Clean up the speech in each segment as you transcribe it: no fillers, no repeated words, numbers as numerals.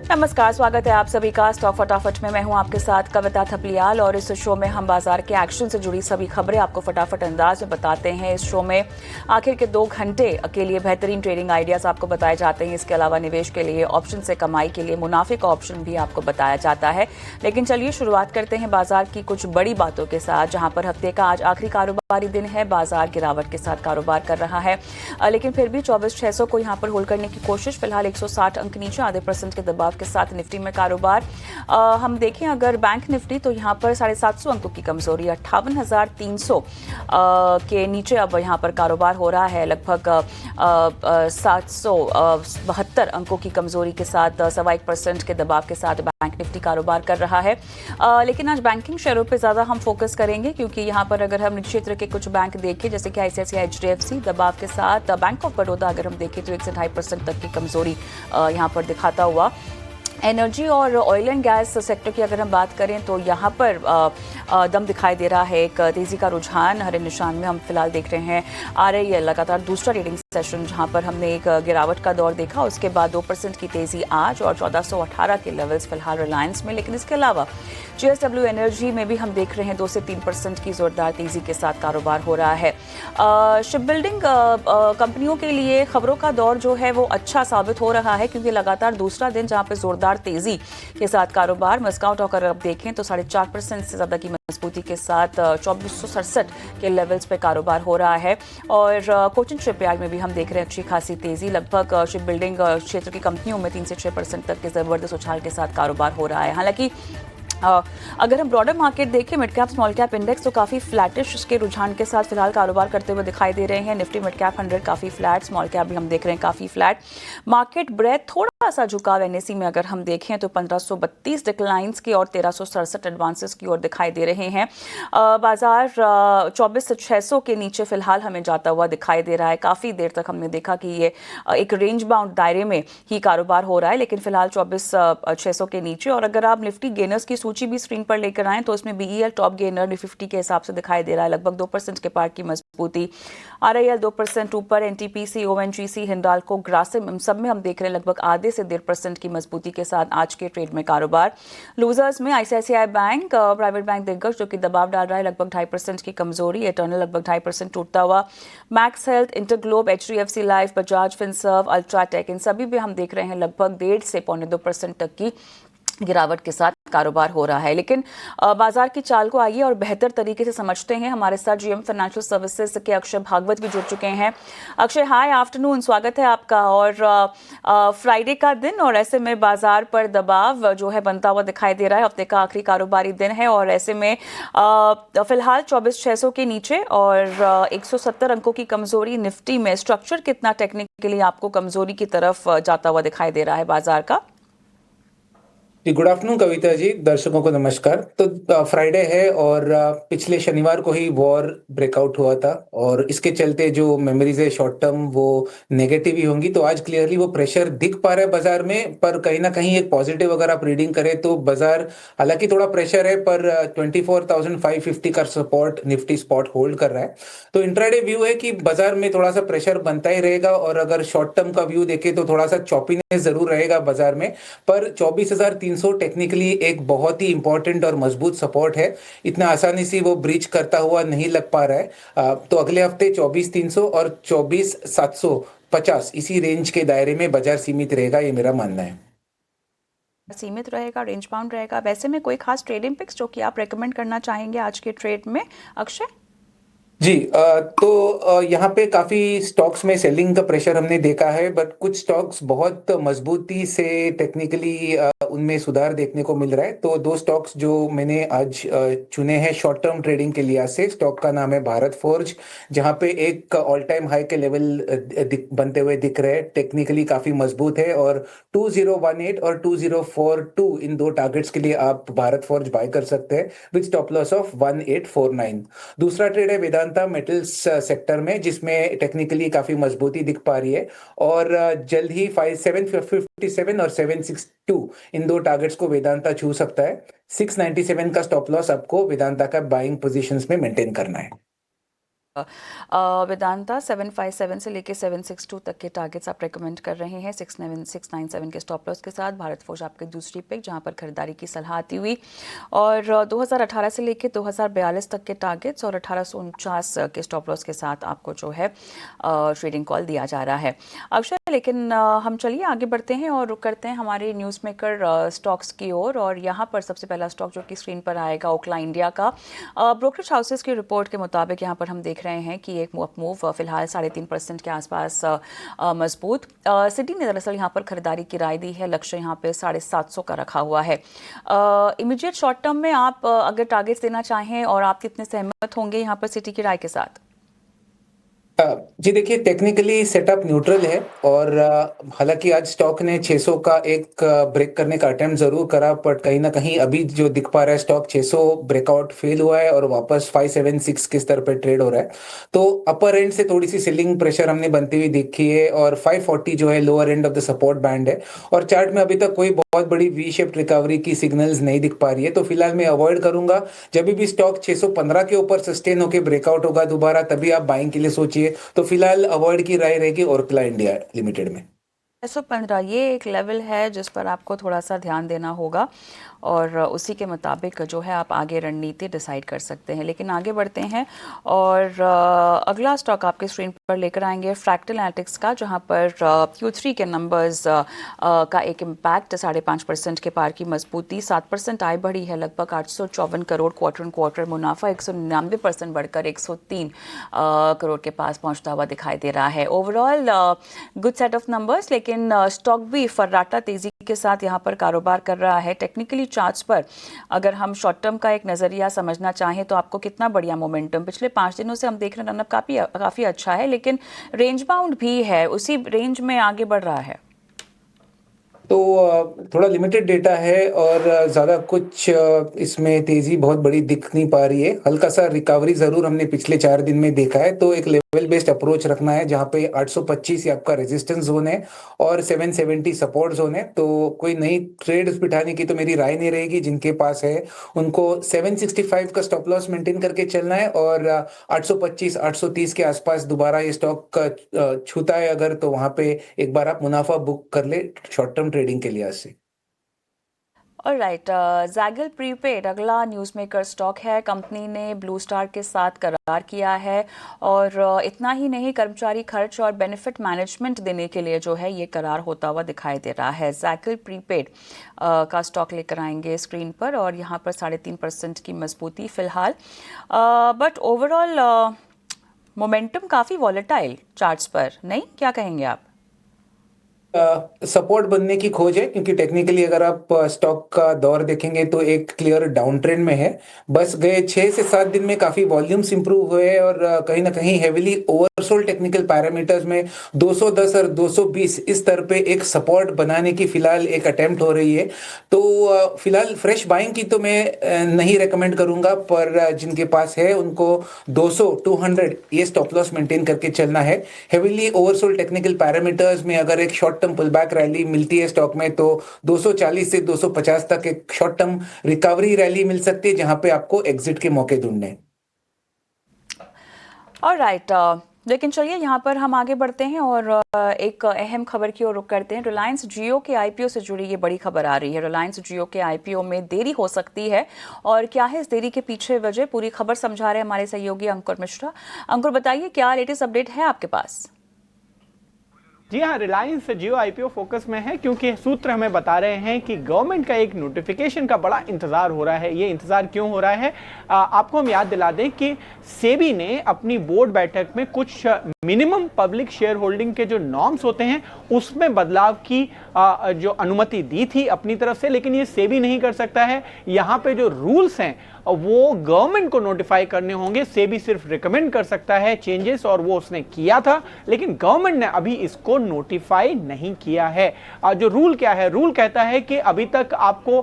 नमस्कार, स्वागत है आप सभी का स्टॉक फटाफट में। मैं हूं आपके साथ कविता थपलियाल और इस शो में हम बाजार के एक्शन से जुड़ी सभी खबरें आपको फटाफट अंदाज में बताते हैं। इस शो में आखिर के 2 घंटे के लिए बेहतरीन ट्रेडिंग आइडियाज आपको बताए जाते हैं। इसके अलावा निवेश के लिए, ऑप्शन से कमाई के लिए मुनाफे का ऑप्शन भी आपको बताया जाता है। लेकिन चलिए शुरुआत करते हैं बाजार की कुछ बड़ी बातों के साथ, जहां पर हफ्ते का आज आखिरी कारोबारी दिन है। बाजार गिरावट के साथ कारोबार कर रहा है, लेकिन फिर भी 24,600 को यहां पर होल्ड करने की कोशिश। फिलहाल 160 अंक नीचे, आधे % के दबाव के साथ निफ्टी में कारोबार। हम देखें अगर बैंक निफ्टी तो यहां पर 750 अंकों की कमजोरी, 58,300 के नीचे अब यहां पर कारोबार हो रहा है। लगभग 772 अंकों की कमजोरी के साथ 1.25% के दबाव के साथ बैंक निफ्टी कारोबार कर रहा है। लेकिन आज बैंकिंग शेयरों पे ज्यादा हम फोकस करेंगे, क्योंकि यहां पर अगर हम क्षेत्र के कुछ बैंक देखें जैसे कि आईसीआईसीआई, एचडीएफसी दबाव के साथ, बैंक ऑफ बड़ौदा अगर हम देखें तो 1 से 2.5% तक की कमजोरी यहां पर दिखाता हुआ। एनर्जी और ऑयल एंड गैस सेक्टर की अगर हम बात करें तो यहाँ पर दम दिखाई दे रहा है। एक तेजी का रुझान हरे निशान में हम फिलहाल देख रहे हैं आ रही है। लगातार दूसरा ट्रेडिंग सेशन जहाँ पर हमने एक गिरावट का दौर देखा, उसके बाद 2% की तेजी आज और 1418 के लेवल्स फिलहाल रिलायंस में। लेकिन इसके अलावा जेएसडब्ल्यू एनर्जी में भी हम देख रहे हैं 2 से 3% की जोरदार तेजी के साथ कारोबार हो रहा है। शिप बिल्डिंग कंपनियों के लिए खबरों का दौर जो है वो अच्छा साबित हो रहा है, क्योंकि लगातार दूसरा दिन जहाँ पे जोरदार तेजी के साथ कारोबार। मस्काउट अगर आप देखें तो 4.5% से ज्यादा की मजबूती के साथ 2467 के लेवल्स पे कारोबार हो रहा है। और कोचिन शिपयार्ड में भी हम देख रहे हैं अच्छी खासी तेजी। लगभग शिप बिल्डिंग क्षेत्र की कंपनियों में 3 से 6% तक के जबरदस्त उछाल के साथ कारोबार हो रहा है। हालांकि अगर हम ब्रॉडर मार्केट देखें, mid cap small cap index तो काफ़ी फ्लैटिश के रुझान के साथ फिलहाल कारोबार करते हुए दिखाई दे रहे हैं। निफ्टी मिड कैप 100 काफ़ी फ्लैट, स्मॉल कैप भी हम देख रहे हैं काफ़ी फ्लैट। मार्केट ब्रेथ थोड़ा सा झुकाव एनएसई में अगर हम देखें तो 1532 डिक्लाइंस की और 1367 एडवांसेस की ओर दिखाई दे रहे हैं। बाजार 24,600 के नीचे फिलहाल हमें जाता हुआ दिखाई दे रहा है। काफ़ी देर तक हमने देखा कि ये एक रेंज बाउंड दायरे में ही कारोबार हो रहा है, लेकिन फिलहाल 24,600 के नीचे। और अगर आप निफ्टी गेनर्स की सूची भी स्क्रीन पर लेकर आए तो इसमें बीईएल टॉप गेनर निफ्टी के हिसाब से दिखाई दे रहा है। लगभग 2% के पार की मजबूती। आरआईएल 2% ऊपर, एनटीपीसी, ओएनजीसी, हिंडाल्को, ग्रासिम सब में हम देख रहे हैं लगभग आधे से 1.5% की मजबूती के साथ आज के ट्रेड में कारोबार। लूजर्स में आईसीआईसीआई बैंक, प्राइवेट बैंक दिग्गज जो कि दबाव डाल रहा है, लगभग 2.5% की कमजोरी। एटर्नल लगभग 2.5% टूटता हुआ। Max Health, InterGlobe, HDFC life, Bajaj Finserv, UltraTech, इन सभी भी हम देख रहे हैं लगभग 1.5 से 1.25% तक की गिरावट के साथ कारोबार हो रहा है। लेकिन बाजार की चाल को आइए और बेहतर तरीके से समझते हैं। हमारे साथ जीएम फाइनेंशियल सर्विसेज के अक्षय भागवत भी जुड़ चुके हैं। अक्षय, हाय आफ्टरनून, स्वागत है आपका। और फ्राइडे का दिन और ऐसे में बाजार पर दबाव जो है बनता हुआ दिखाई दे रहा है। हफ्ते का आखिरी कारोबारी दिन है और ऐसे में फिलहाल 24,600 के नीचे और 170 अंकों की कमजोरी निफ्टी में। स्ट्रक्चर कितना टेक्निकली आपको कमजोरी की तरफ जाता हुआ दिखाई दे रहा है बाजार का? जी, गुड आफ्टरनून कविता जी, दर्शकों को नमस्कार। तो फ्राइडे है और पिछले शनिवार को ही वॉर ब्रेकआउट हुआ था और इसके चलते जो मेमोरीज है शॉर्ट टर्म वो नेगेटिव ही होंगी। तो आज क्लियरली वो प्रेशर दिख पा रहा है बाजार में, पर कहीं ना कहीं एक पॉजिटिव अगर आप रीडिंग करें तो बाजार, हालांकि थोड़ा प्रेशर है, पर 24,550 का सपोर्ट निफ्टी स्पॉट होल्ड कर रहा है। तो इंट्राडे व्यू है कि बाजार में थोड़ा सा प्रेशर बनता ही रहेगा और अगर शॉर्ट टर्म का व्यू देखे तो थोड़ा सा चॉपीनेस जरूर रहेगा बाजार में। पर 24,300 टेक्निकली एक बहुत ही इंपॉर्टेंट और मजबूत सपोर्ट है। इतना आसानी से वो ब्रीच करता हुआ नहीं लग पा रहा है। तो अगले हफ्ते 24,300 और 24,750 इसी रेंज के दायरे में बाजार सीमित रहेगा, ये मेरा मानना है। सीमित रहेगा, रेंज बाउंड रहेगा। वैसे में कोई खास ट्रेडिंग पिक्स जो कि आप रेकमेंड करना चाहेंगे आज के ट्रेड में, अक्षय? जी, तो यहाँ पे काफी स्टॉक्स में सेलिंग का प्रेशर हमने देखा है, बट कुछ स्टॉक्स बहुत मजबूती से टेक्निकली उनमें सुधार देखने को मिल रहा है। तो 2 स्टॉक्स जो मैंने आज चुने हैं शॉर्ट टर्म ट्रेडिंग के लिए से, स्टॉक का नाम है भारत फोर्ज, जहाँ पे एक ऑल टाइम हाई के लेवल बनते हुए दिख रहे हैं। टेक्निकली काफी मजबूत है और 2018 और 2042 इन 2 टारगेट्स के लिए आप भारत फोर्ज बाय कर सकते हैं विद स्टॉप लॉस ऑफ 1849। दूसरा ट्रेड है वेदांता मेटल्स सेक्टर में, जिसमें टेक्निकली काफी मजबूती दिख पा रही है और जल्द ही 757 और 762 इन 2 टारगेट्स को वेदांता छू सकता है। 697 का स्टॉप लॉस आपको वेदांता का बाइंग पोजीशंस में मेंटेन करना है। वेदांता 757 से लेके 762 तक के टारगेट्स आप रेकमेंड कर रहे हैं 697 के स्टॉप लॉस के साथ। भारत फोर्ज आपकी दूसरी पिक जहां पर खरीदारी की सलाह आती हुई, और 2018 से लेके 2042 तक के टारगेट्स और 1849 के स्टॉप लॉस के साथ आपको जो है ट्रेडिंग कॉल दिया जा रहा है। अक्षय, लेकिन हम चलिए आगे बढ़ते हैं और रुक करते हैं हमारे न्यूज़ मेकर स्टॉक्स की ओर। और यहाँ पर सबसे पहला स्टॉक जो कि स्क्रीन पर आएगा ओखला इंडिया का। ब्रोकरेज हाउसेस की रिपोर्ट के मुताबिक यहाँ पर हम देख रहे हैं कि एक मूव फिलहाल 3.5% के आसपास मजबूत। सिटी ने दरअसल यहाँ पर खरीदारी की राय दी है, लक्ष्य यहाँ पे 750 का रखा हुआ है। इमीडिएट शॉर्ट टर्म में आप अगर टारगेट्स देना चाहें और आप कितने सहमत होंगे यहाँ पर सिटी की राय के साथ? जी देखिए, टेक्निकली सेटअप न्यूट्रल है और हालांकि आज स्टॉक ने 600 का एक ब्रेक करने का अटेम्प्ट जरूर करा, बट कहीं ना कहीं अभी जो दिख पा रहा है स्टॉक 600 ब्रेकआउट फेल हुआ है और वापस 576 के स्तर पे ट्रेड हो रहा है। तो अपर एंड से थोड़ी सी सेलिंग प्रेशर हमने बनती हुई देखी है और 540 जो है lower end of the support band है। और चार्ट में अभी तक कोई बहुत बड़ी वी शेप्ड रिकवरी की सिग्नल्स नहीं दिख पा रही है, तो फिलहाल मैं अवॉइड करूंगा। जब भी स्टॉक 615 के ऊपर सस्टेन होकर ब्रेकआउट होगा दोबारा, तभी आप बाइंग के लिए सोचिए। तो फिलहाल अवॉइड की राय रहेगी ओरकला इंडिया लिमिटेड में। 615 ये एक लेवल है जिस पर आपको थोड़ा सा ध्यान देना होगा और उसी के मुताबिक जो है आप आगे रणनीति डिसाइड कर सकते हैं। लेकिन आगे बढ़ते हैं और अगला स्टॉक आपके स्क्रीन पर लेकर आएंगे फ्रैक्टल एनालिटिक्स का, जहां पर Q3 के नंबर्स का एक इम्पैक्ट 5.5% के पार की मजबूती, 7% आय बढ़ी है, लगभग 854 करोड़ क्वार्टर ऑन क्वार्टर, मुनाफा 199% बढ़कर 103 करोड़ के पास पहुंचता हुआ दिखाई दे रहा है। Overall good set of numbers, लेकिन स्टॉक भी फर्राटा तेजी के साथ यहाँ पर कारोबार कर रहा है। टेक्निकली चार्ट्स पर अगर हम शॉर्ट टर्म का एक नजरिया समझना चाहें तो आपको कितना बढ़िया मोमेंटम पिछले 5 दिनों से हम देख रहे हैं, रनअप काफी अच्छा है, लेकिन रेंज बाउंड भी है, उसी रेंज में आगे बढ़ रहा है। तो थोड़ा लिमिटेड डेटा है और ज़्यादा कुछ इसमें तेज़ी बहुत बड़ी दिख नहीं पा रही है। हल्का सा रिकवरी ज़रूर हमने पिछले 4 दिन में देखा है, तो एक लेवल बेस्ड अप्रोच रखना है जहाँ पे 825 आपका रेजिस्टेंस जोन है और 770 सपोर्ट जोन है। तो कोई नई ट्रेड्स बिठाने की तो मेरी राय नहीं रहेगी। जिनके पास है उनको 765 का स्टॉप लॉस मेंटेन करके चलना है और 825 830 के आसपास दोबारा ये स्टॉक छूता है अगर, तो वहाँ पे एक बार आप मुनाफा बुक कर ले शॉर्ट टर्म ट्रेडिंग के लिहाज से। ऑलराइट, ज़ैगल प्रीपेड अगला न्यूज़ मेकर स्टॉक है। कंपनी ने ब्लू स्टार के साथ करार किया है और इतना ही नहीं, कर्मचारी खर्च और बेनिफिट मैनेजमेंट देने के लिए जो है ये करार होता हुआ दिखाई दे रहा है। ज़ैगल प्रीपेड का स्टॉक लेकर आएंगे स्क्रीन पर और यहाँ पर 3.5% की मजबूती फिलहाल, बट ओवरऑल मोमेंटम काफ़ी वॉलेटाइल चार्ट्स पर, नहीं क्या कहेंगे आप? सपोर्ट बनने की खोज है, क्योंकि टेक्निकली अगर आप स्टॉक का दौर देखेंगे तो एक क्लियर डाउन ट्रेंड में है। बस गए 6 से 7 दिन में काफी वॉल्यूम्स इंप्रूव हुए हैं और कहीं ना कहीं हेविली ओवरसोल्ड टेक्निकल पैरामीटर्स में 210 और 220 इस स्तर पे एक सपोर्ट बनाने की फिलहाल एक अटेम्प्ट हो रही है। तो फिलहाल फ्रेश बाइंग की तो मैं नहीं रेकमेंड करूंगा, पर जिनके पास है उनको 200 200 ये स्टॉप लॉस मेंटेन करके चलना है। हेविली ओवरसोल्ड टेक्निकल पैरामीटर्स में अगर एक short term pull back rally मिलती है स्टॉक में तो 240 से 250 तक एक शॉर्ट टर्म रिकवरी रैली मिल सकती है, जहां पे आपको एग्जिट के मौके ढूंढने हैं। ऑलराइट, लेकिन चलिए यहाँ पर हम आगे बढ़ते हैं और एक अहम खबर की ओर रुख करते हैं। रिलायंस जियो के आईपीओ से जुड़ी ये बड़ी खबर आ रही है। रिलायंस जियो के आईपीओ में देरी हो सकती है और क्या है इस देरी के पीछे वजह, पूरी खबर समझा रहे हैं हमारे सहयोगी अंकुर मिश्रा। अंकुर, बताइए क्या लेटेस्ट अपडेट है आपके पास? जी हाँ, रिलायंस जियो आईपीओ फोकस में है क्योंकि सूत्र हमें बता रहे हैं कि गवर्नमेंट का एक नोटिफिकेशन का बड़ा इंतजार हो रहा है। ये इंतजार क्यों हो रहा है, आपको हम याद दिला दें कि सेबी ने अपनी बोर्ड बैठक में कुछ मिनिमम पब्लिक शेयर होल्डिंग के जो नॉर्म्स होते हैं उसमें बदलाव की जो अनुमति दी थी अपनी तरफ से, लेकिन ये सेबी नहीं कर सकता है। यहाँ पे जो रूल्स हैं वो गवर्नमेंट को नोटिफाई करने होंगे। सेबी सिर्फ रिकमेंड कर सकता है चेंजेस और वो उसने किया था, लेकिन गवर्नमेंट ने अभी इसको नोटिफाई नहीं किया है। जो रूल क्या है, रूल कहता है कि अभी तक आपको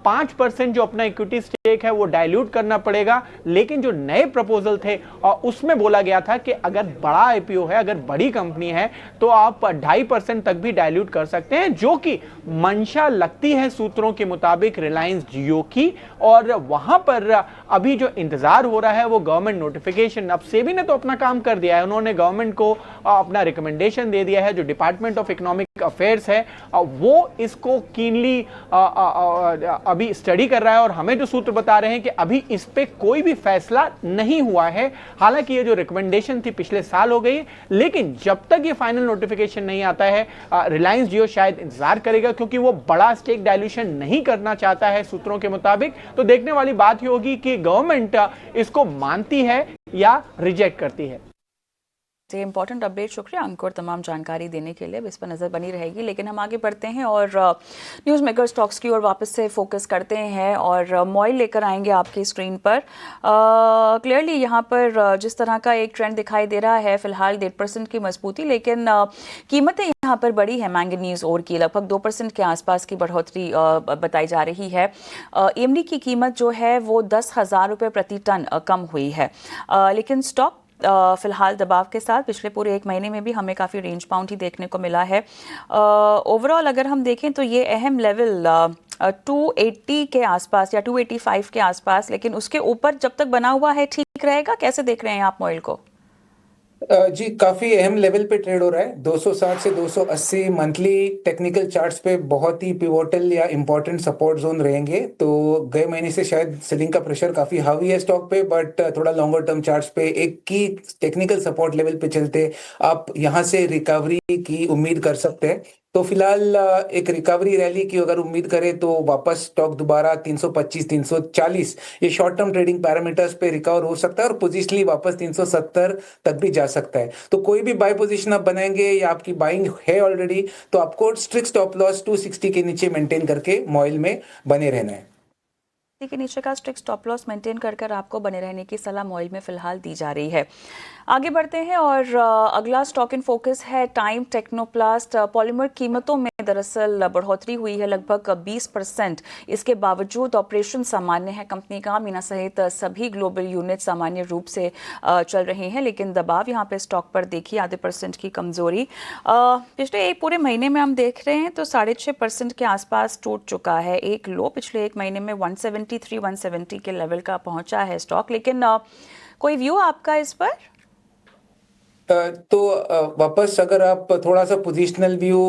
5% जो अपना इक्विटी स्टेक है वो डाइल्यूट करना पड़ेगा, लेकिन जो नए प्रपोजल थे उसमें बोला गया था कि अगर बड़ा आईपीओ है, अगर बड़ी कंपनी है तो आप 2.5% तक भी डाइल्यूट कर सकते हैं, जो कि मंशा लगती है सूत्रों के मुताबिक रिलायंस जियो की। और वहां पर और अभी जो इंतजार हो रहा है वो गवर्नमेंट नोटिफिकेशन। अब सेबी ने तो अपना काम कर दिया है, उन्होंने गवर्नमेंट को अपना रिकमेंडेशन दे दिया है। जो डिपार्टमेंट ऑफ इकोनॉमिक अफेयर्स है वो इसको कीनली अभी स्टडी कर रहा है, और हमें जो सूत्र बता रहे हैं कि अभी इस पे कोई भी फैसला नहीं हुआ है। हालांकि ये जो रिकमेंडेशन थी पिछले साल हो गई, लेकिन जब तक ये फाइनल नोटिफिकेशन नहीं आता है रिलायंस जियो शायद इंतजार करेगा, क्योंकि वो बड़ा स्टेक डायल्यूशन नहीं करना चाहता है सूत्रों के मुताबिक। तो देखने वाली बात ही होगी कि गवर्नमेंट इसको मानती है या रिजेक्ट करती है। इंपॉर्टेंट अपडेट, शुक्रिया अंकुर तमाम जानकारी देने के लिए। अब इस पर नज़र बनी रहेगी, लेकिन हम आगे बढ़ते हैं और न्यूज़ मेकर स्टॉक्स की ओर वापस से फोकस करते हैं और मॉइल लेकर आएंगे आपकी स्क्रीन पर। क्लियरली यहाँ पर जिस तरह का एक ट्रेंड दिखाई दे रहा है, फिलहाल 1.5% की मजबूती, लेकिन कीमतें यहाँ पर बढ़ी है। मैंगनीज ओर की लगभग 2% के आसपास की बढ़ोतरी बताई जा रही है। AMD की कीमत जो है वो 10,000 रुपये प्रति टन कम हुई है, लेकिन स्टॉक फिलहाल दबाव के साथ पिछले पूरे एक महीने में भी हमें काफ़ी रेंज बाउंड ही देखने को मिला है। ओवरऑल अगर हम देखें तो ये अहम लेवल 280 के आसपास या 285 के आसपास, लेकिन उसके ऊपर जब तक बना हुआ है ठीक रहेगा। कैसे देख रहे हैं आप मॉइल को? जी, काफी अहम लेवल पे ट्रेड हो रहा है। 260 से 280 मंथली टेक्निकल चार्ट्स पे बहुत ही पिवोटल या इंपॉर्टेंट सपोर्ट जोन रहेंगे। तो गए महीने से शायद सेलिंग का प्रेशर काफी हावी है स्टॉक पे, बट थोड़ा लॉन्गर टर्म चार्ट्स पे एक की टेक्निकल सपोर्ट लेवल पे चलते आप यहां से रिकवरी की उम्मीद कर सकते हैं। तो फिलहाल एक रिकवरी रैली की अगर उम्मीद करें तो वापस स्टॉक दोबारा 325 340 ये शॉर्ट टर्म ट्रेडिंग पैरामीटर्स पे रिकवर हो सकता है और पोजिशनली वापस 370 तक भी जा सकता है। तो कोई भी बाय पोजीशन आप बनाएंगे या आपकी बाइंग है ऑलरेडी, तो आपको स्ट्रिक्ट स्टॉप लॉस 260 के नीचे मेंटेन करके मॉइल में बने रहना है। के नीचे का स्ट्रिक्ट स्टॉप लॉस मेंटेन कर आपको बने रहने की सलाह मॉइल में फिलहाल दी जा रही है। आगे बढ़ते हैं और अगला स्टॉक इन फोकस है टाइम टेक्नोप्लास्ट। पॉलीमर कीमतों में दरअसल बढ़ोतरी हुई है लगभग 20%। इसके बावजूद ऑपरेशन सामान्य है कंपनी का। मीना सहित सभी ग्लोबल यूनिट सामान्य रूप से चल रहे हैं, लेकिन दबाव यहाँ पे स्टॉक पर देखिए 0.5% की कमजोरी। पिछले एक पूरे महीने में हम देख रहे हैं तो 6.5% के आसपास टूट चुका है। एक लो पिछले एक महीने में 170 के लेवल का पहुंचा है स्टॉक, लेकिन कोई व्यू आपका इस पर? तो वापस अगर आप थोड़ा सा positional view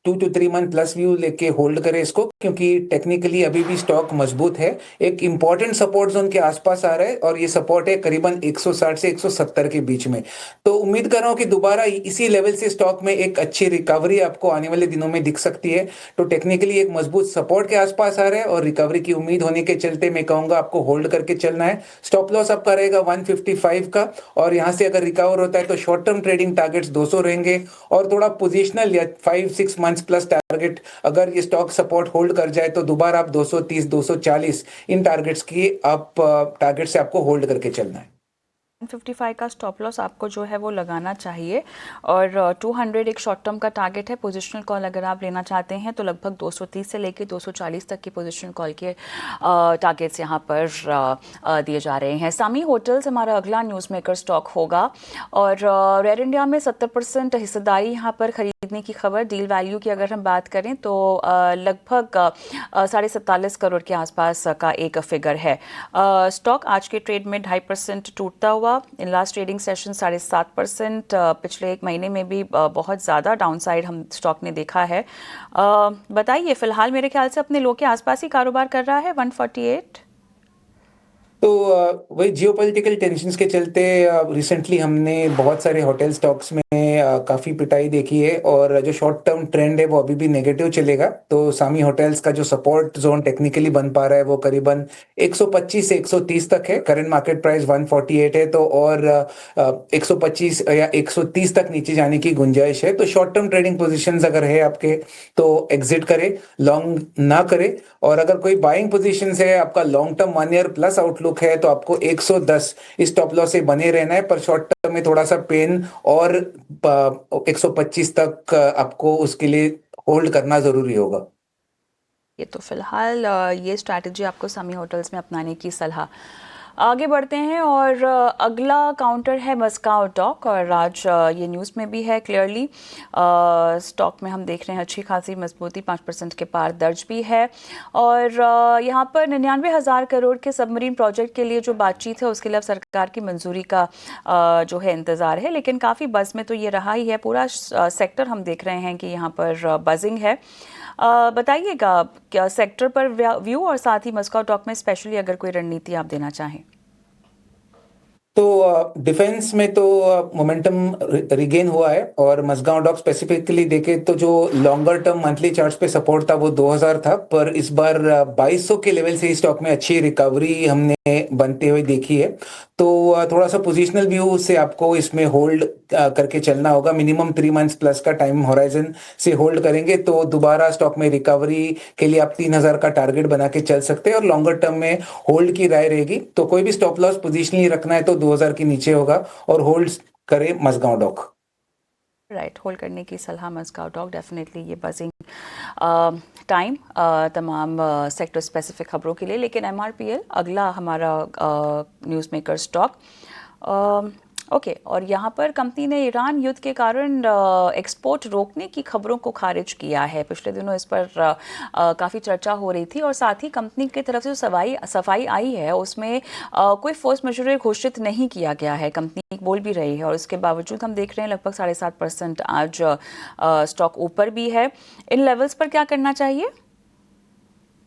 2 to 3 month plus view लेके होल्ड करें इसको, क्योंकि टेक्निकली अभी भी स्टॉक मजबूत है। एक इंपॉर्टेंट सपोर्ट जोन के आसपास आ रहा है और ये सपोर्ट है करीबन 160 से 170 के बीच में। तो उम्मीद कर रहा हूं कि दोबारा इसी लेवल से स्टॉक में एक अच्छी रिकवरी आपको आने वाले दिनों में दिख सकती है। तो टेक्निकली एक मजबूत सपोर्ट के आसपास आ रहा है और रिकवरी की उम्मीद होने के चलते मैं कहूंगा आपको होल्ड करके चलना है। स्टॉप लॉस आपका रहेगा 155 का, और यहां से अगर रिकवर होता है तो शॉर्ट टर्म ट्रेडिंग टारगेट्स 200 रहेंगे और थोड़ा पोजिशनल या 5-6 मंथ्स प्लस टारगेट अगर ये स्टॉक सपोर्ट होल्ड कर जाए तो दोबारा आप 230 240 इन टारगेट्स की आप टारगेट से आपको होल्ड करके चलना है। 155 का स्टॉप लॉस आपको जो है वो लगाना चाहिए और 200 एक शॉर्ट टर्म का टारगेट है। पोजीशनल कॉल अगर आप लेना चाहते हैं तो लगभग 230 से लेकर 240 तक की पोजीशनल कॉल के टारगेट्स यहाँ पर दिए जा रहे हैं। सामी होटल्स हमारा अगला न्यूज़ मेकर स्टॉक होगा और रेयर इंडिया में 70% हिस्सेदारी यहाँ पर खरीदने की खबर। डील वैल्यू की अगर हम बात करें तो लगभग 47.5 करोड़ के आसपास का एक फिगर है। स्टॉक आज के ट्रेड में 2.5% टूटता हुआ। In last trading session 7.5%। पिछले एक महीने में भी बहुत ज़्यादा डाउनसाइड हम स्टॉक ने देखा है। बताइए, फिलहाल मेरे ख्याल से अपने लो के आसपास ही कारोबार कर रहा है 148। तो वही जियोपॉलिटिकल टेंशन्स के चलते रिसेंटली हमने बहुत सारे होटल स्टॉक्स में काफ़ी पिटाई देखी है और जो शॉर्ट टर्म ट्रेंड है वो अभी भी नेगेटिव चलेगा। तो सामी होटल्स का जो सपोर्ट जोन टेक्निकली बन पा रहा है वो करीबन 125 से 130 तक है। करंट मार्केट प्राइस 148 है, तो और 125 या 130 तक नीचे जाने की गुंजाइश है। तो शॉर्ट टर्म ट्रेडिंग पोजीशंस अगर है आपके तो एग्जिट करें, लॉन्ग ना करें। और अगर कोई बाइंग पोजीशंस है आपका long term 1 year plus outlook है तो आपको 110 इस स्टॉप लॉस से बने रहना है। पर शॉर्ट टर्म में थोड़ा सा पेन और 125 तक आपको उसके लिए होल्ड करना जरूरी होगा। ये तो फिलहाल ये स्ट्रैटेजी आपको सामी होटल्स में अपनाने की सलाह। आगे बढ़ते हैं और अगला काउंटर है मस्काओ डॉक और आज ये न्यूज़ में भी है क्लियरली। स्टॉक में हम देख रहे हैं अच्छी खासी मजबूती 5% के पार दर्ज भी है और यहाँ पर 99,000 करोड़ के सबमरीन प्रोजेक्ट के लिए जो बातचीत है उसके लिए अब सरकार की मंजूरी का जो है इंतज़ार है, लेकिन काफ़ी बज़ में तो ये रहा ही है। पूरा सेक्टर हम देख रहे हैं कि यहाँ पर बजिंग है। बताइएगा क्या सेक्टर पर व्यू और साथ ही मस्काओ डॉक में स्पेशली अगर कोई रणनीति आप देना चाहें। तो डिफेंस में तो मोमेंटम रिगेन हुआ है और मस्गांव डॉक स्पेसिफिकली देखे तो जो लॉन्गर टर्म मंथली चार्ट्स पे सपोर्ट था वो 2000 था, पर इस बार 2200 के लेवल से इस स्टॉक में अच्छी रिकवरी हमने बनते हुए देखी है। तो थोड़ा सा पोजिशनल व्यू से आपको इसमें होल्ड करके चलना होगा। मिनिमम 3 मंथ्स प्लस का टाइम होराइजन से होल्ड करेंगे तो दोबारा स्टॉक में रिकवरी के लिए आप 3000 का टारगेट बना के चल सकते हैं और लॉन्गर टर्म में होल्ड की राय रहेगी। तो कोई भी स्टॉप लॉस पोजिशनली रखना है तो 2000 के नीचे होगा और होल्ड करें मस्गांव डॉक। राइट, होल्ड करने की सलाह मस्काओ डॉक। डेफिनेटली ये बजिंग टाइम तमाम सेक्टर स्पेसिफिक खबरों के लिए। लेकिन MRPL अगला हमारा न्यूज़ मेकर स्टॉक ओके और यहाँ पर कंपनी ने ईरान युद्ध के कारण एक्सपोर्ट रोकने की खबरों को खारिज किया है। पिछले दिनों इस पर काफ़ी चर्चा हो रही थी और साथ ही कंपनी की तरफ से जो सफाई आई है उसमें कोई फोर्स मेजर घोषित नहीं किया गया है। कंपनी बोल भी रही है और उसके बावजूद हम देख रहे हैं लगभग 7.5% आज स्टॉक ऊपर भी है। इन लेवल्स पर क्या करना चाहिए?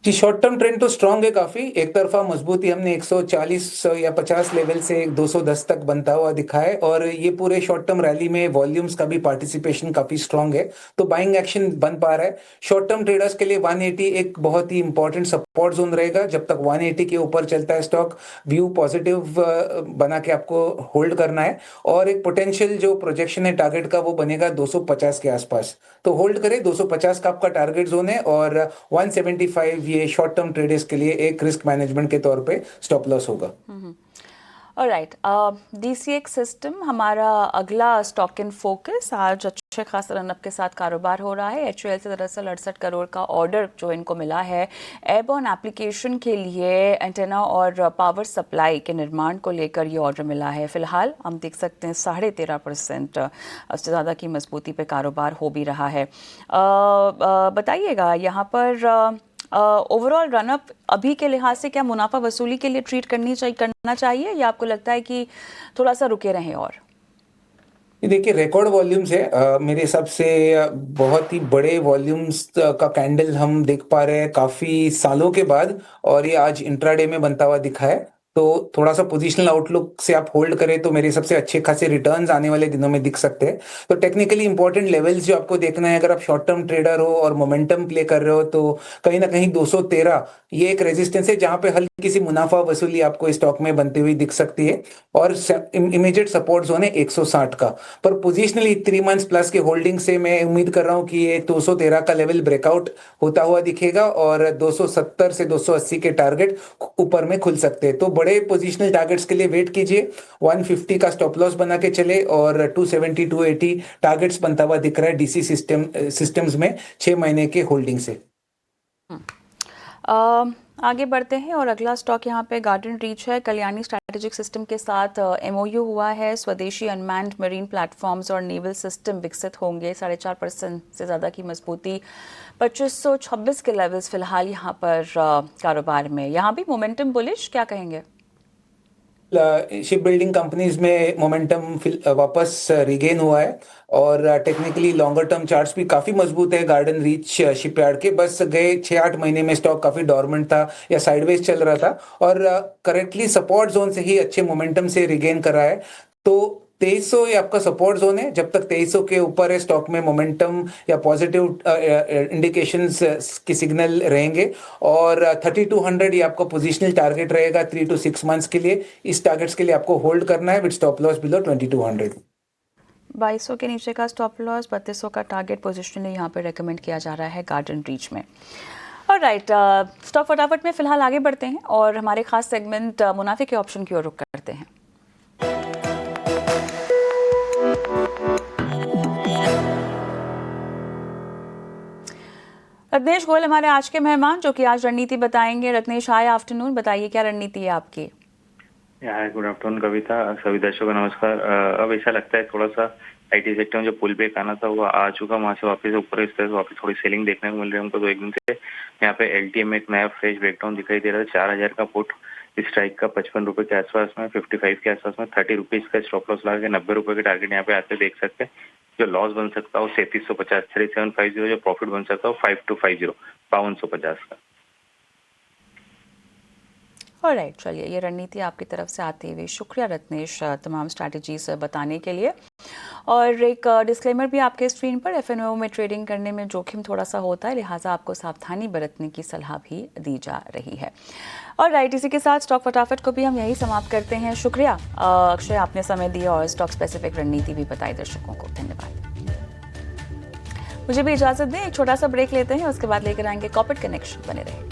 जी, शॉर्ट टर्म ट्रेंड तो स्ट्रांग है काफी। एक तरफा मजबूती हमने 140 या 50 लेवल से 210 तक बनता हुआ दिखा है और ये पूरे शॉर्ट टर्म रैली में वॉल्यूम्स का भी पार्टिसिपेशन काफी स्ट्रांग है, तो बाइंग एक्शन बन पा रहा है। शॉर्ट टर्म ट्रेडर्स के लिए 180 एक बहुत ही इंपॉर्टेंट सपोर्ट जोन रहेगा। जब तक 180 के ऊपर चलता है स्टॉक, व्यू पॉजिटिव बना के आपको होल्ड करना है और एक पोटेंशियल जो प्रोजेक्शन है टारगेट का वो बनेगा 250 के आसपास। तो होल्ड करें, 250 का आपका टारगेट जोन है और 175 ये शॉर्ट टर्म ट्रेडर्स के लिए एक रिस्क मैनेजमेंट के तौर पे स्टॉप लॉस होगा। ऑलराइट, DCX सिस्टम हमारा अगला स्टॉक इन फोकस। आज अच्छे खास रनअप के साथ कारोबार हो रहा है। HUL से दरअसल 68 करोड़ का ऑर्डर जो इनको मिला है एयरबॉर्न एप्लीकेशन के लिए एंटेना और पावर सप्लाई के निर्माण को लेकर ये ऑर्डर मिला है। फिलहाल हम देख सकते हैं 13.5% उससे ज़्यादा की मजबूती पे कारोबार हो भी रहा है। बताइएगा यहाँ पर ओवरऑल रनअप अभी के लिहाज से क्या मुनाफा वसूली के लिए ट्रीट करना चाहिए या आपको लगता है कि थोड़ा सा रुके रहें? और देखिए, रिकॉर्ड वॉल्यूम्स है मेरे हिसाब से। बहुत ही बड़े वॉल्यूम्स का कैंडल हम देख पा रहे हैं काफी सालों के बाद और ये आज इंट्राडे में बनता हुआ दिखा है। तो थोड़ा सा पोजिशनल आउटलुक से आप होल्ड करें तो मेरे हिसाब से अच्छे खासे रिटर्न्स आने वाले दिनों में दिख सकते हैं। तो टेक्निकली इंपॉर्टेंट लेवल्स जो आपको देखना है, अगर आप शॉर्ट टर्म ट्रेडर हो और मोमेंटम प्ले कर रहे हो तो कहीं ना कहीं 213 ये एक रेजिस्टेंस है जहां पे हल्की सी मुनाफा वसूली आपको स्टॉक में बनती हुई दिख सकती है और इमीडिएट सपोर्ट जोन है 160 का। पर पोजिशनली 3 मंथ्स प्लस के होल्डिंग से मैं उम्मीद कर रहा हूं कि ये 213 का लेवल ब्रेकआउट होता हुआ दिखेगा और 270 से 280 के टारगेट ऊपर में खुल सकते हैं। तो बड़े पोजिशनल टारगेट्स के लिए वेट कीजिए। 150 का स्टॉप लॉस बना के चले और 270 280 टारगेट्स बनता हुआ दिख रहा है DC सिस्टम्स में 6 महीने के होल्डिंग से। आगे बढ़ते हैं और अगला स्टॉक यहाँ पे गार्डन रीच है। कल्याणी स्ट्रैटेजिक सिस्टम के साथ MOU हुआ है। स्वदेशी अनमैन्ड मरीन प्लेटफॉर्म्स और नेवल सिस्टम विकसित होंगे। 4.5% से ज़्यादा की मजबूती, 2526 के लेवल्स फिलहाल यहाँ पर कारोबार में। यहाँ भी मोमेंटम बुलिश, क्या कहेंगे? शिप बिल्डिंग कंपनीज में मोमेंटम वापस रिगेन हुआ है और टेक्निकली लॉन्गर टर्म चार्ट्स भी काफी मजबूत है गार्डन रीच शिपयार्ड के। बस गए 6-8 महीने में स्टॉक काफी डॉर्मेंट था या साइडवेज चल रहा था और करेक्टली सपोर्ट जोन से ही अच्छे मोमेंटम से रिगेन करा है। तो 2300 ये आपका सपोर्ट जोन है। जब तक 2300 के ऊपर है स्टॉक में मोमेंटम या पॉजिटिव इंडिकेशंस के सिग्नल रहेंगे और 3200 ये आपका पोजिशनल टारगेट रहेगा 3 to 6 मंथ्स के लिए। इस टारगेट्स के लिए आपको होल्ड करना है विद स्टॉप लॉस बिलो 2200। 2200 के नीचे का स्टॉप लॉस, 3200 का टारगेट पोजिशनली यहाँ पे रेकमेंड किया जा रहा है गार्डन रीच में। ऑलराइट, स्टॉक फटाफट में फिलहाल आगे बढ़ते हैं और हमारे खास सेगमेंट मुनाफे के ऑप्शन की ओर रुख करते हैं। रत्नेश गोयल हमारे आज के मेहमान जो कि आज रणनीति बताएंगे। रत्नेश, हाय आफ्टरनून, बताइए क्या रणनीति है आपकी? हाय गुड आफ्टरनून कविता, सभी दर्शकों को नमस्कार। अब ऐसा लगता है थोड़ा सा आईटी सेक्टर में जो पुल बैक आना था वो आ चुका, वहाँ से वापस ऊपर इस तरह से वापस थोड़ी सेलिंग देखने को मिल रही है हमको। तो एक दिन से यहाँ पे एलटीएम में एक नया फ्रेश ब्रेकडाउन दिखाई दे रहा है। 4000 का पुट स्ट्राइक का 55 रुपए के आसपास में, 55 के आसपास में 30 रुपीज का स्टॉप लॉस लगा के 90 रुपए के टारगेट यहाँ पे आते देख सकते हैं। जो लॉस बन सकता है वो 3750, 3750, जो प्रॉफिट बन सकता है 5250, 5250 का। ऑलराइट, चलिए ये रणनीति आपकी तरफ से आती हुई, शुक्रिया रत्नेश तमाम स्ट्रैटेजीज बताने के लिए। और एक डिस्क्लेमर भी आपके स्क्रीन पर, एफएनओ में ट्रेडिंग करने में जोखिम थोड़ा सा होता है, लिहाजा आपको सावधानी बरतने की सलाह भी दी जा रही है। और राइट, इसी के साथ स्टॉक फटाफट को भी हम यही समाप्त करते हैं। शुक्रिया अक्षय, आपने समय दिया और स्टॉक स्पेसिफिक रणनीति भी बताई दर्शकों को, धन्यवाद। मुझे भी इजाजत दें, एक छोटा सा ब्रेक लेते हैं, उसके बाद लेकर आएंगे कॉर्पोरेट कनेक्शन, बने रहे।